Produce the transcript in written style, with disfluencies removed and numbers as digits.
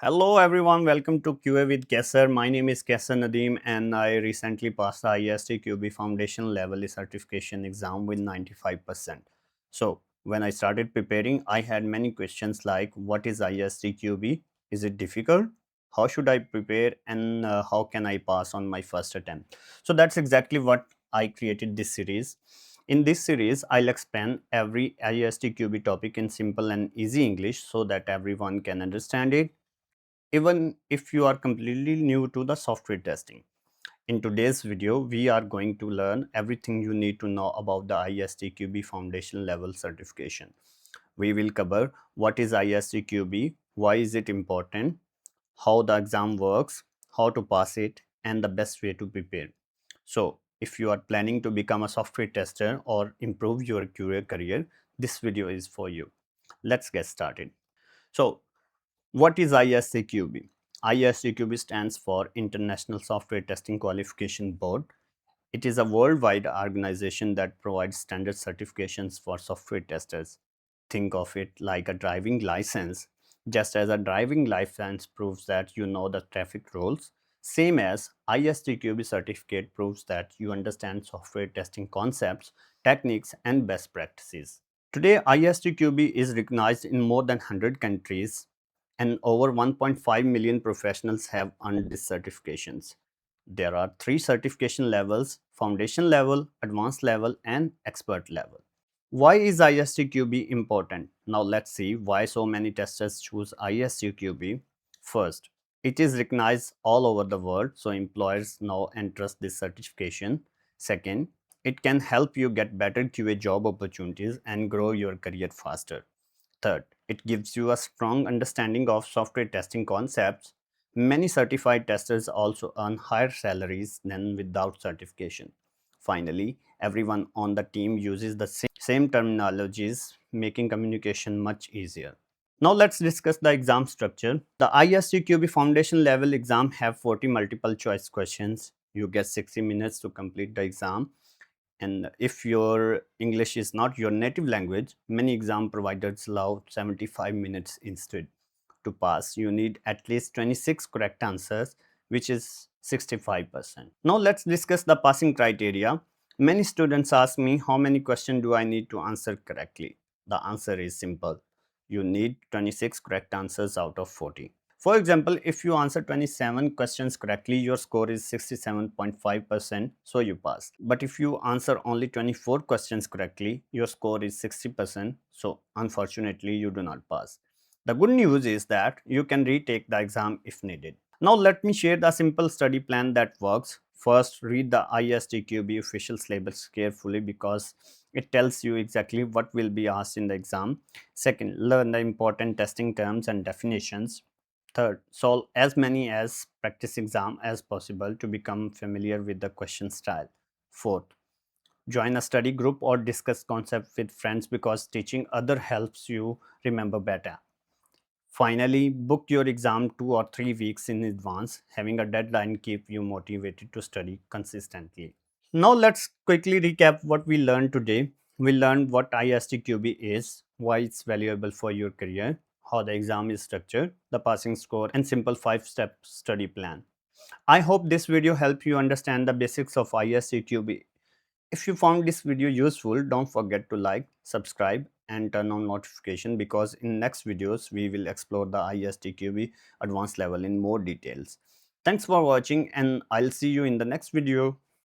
Hello everyone, welcome to QA with Qasir. My name is Qasir Nadeem and I recently passed the ISTQB Foundation Level certification exam with 95%. So when I started preparing, I had many questions like what is ISTQB? Is it difficult? How should I prepare and how can I pass on my first attempt? So that's exactly what I created this series. In this series, I'll explain every ISTQB topic in simple and easy English so that everyone can understand it even if you are completely new to the software testing. In today's video, we are going to learn everything you need to know about the ISTQB Foundation Level certification. We will cover what is ISTQB, why is it important, how the exam works, how to pass it, and the best way to prepare. So, if you are planning to become a software tester or improve your QA career, this video is for you. Let's get started. So, what is ISTQB? ISTQB stands for International Software Testing Qualification Board. It is a worldwide organization that provides standard certifications for software testers. Think of it like a driving license. Just as a driving license proves that you know the traffic rules, same as ISTQB certificate proves that you understand software testing concepts, techniques, and best practices. Today, ISTQB is recognized in more than 100 countries and over 1.5 million professionals have earned these certifications. There are three certification levels: foundation level, advanced level, and expert level. Why is ISTQB important? Now let's see why so many testers choose ISTQB. First, it is recognized all over the world, so employers know and trust this certification. Second, it can help you get better QA job opportunities and grow your career faster. Third, it gives you a strong understanding of software testing concepts. Many certified testers also earn higher salaries than without certification. Finally, everyone on the team uses the same terminologies, making communication much easier. Now let's discuss the exam structure. The ISTQB Foundation Level exam have 40 multiple choice questions. You get 60 minutes to complete the exam. And if your English is not your native language, many exam providers allow 75 minutes instead. To pass, you need at least 26 correct answers, which is 65%. Now let's discuss the passing criteria. Many students ask me how many questions do I need to answer correctly. The answer is simple. You need 26 correct answers out of 40. For example, if you answer 27 questions correctly, your score is 67.5%, so you pass. But if you answer only 24 questions correctly, your score is 60%, so unfortunately you do not pass. The good news is that you can retake the exam if needed. Now let me share the simple study plan that works. First, read the ISTQB official syllabus carefully because it tells you exactly what will be asked in the exam. Second, learn the important testing terms and definitions. Third, solve as many as practice exam as possible to become familiar with the question style. Fourth, join a study group or discuss concepts with friends because teaching other helps you remember better. Finally, book your exam 2 or 3 weeks in advance. Having a deadline keeps you motivated to study consistently. Now let's quickly recap what we learned today. We learned what ISTQB is, why it's valuable for your career, how the exam is structured, the passing score, and simple 5-step study plan. I hope this video helped you understand the basics of ISTQB. If you found this video useful, don't forget to like, subscribe, and turn on notification because in next videos we will explore the ISTQB advanced level in more details. Thanks for watching and I'll see you in the next video.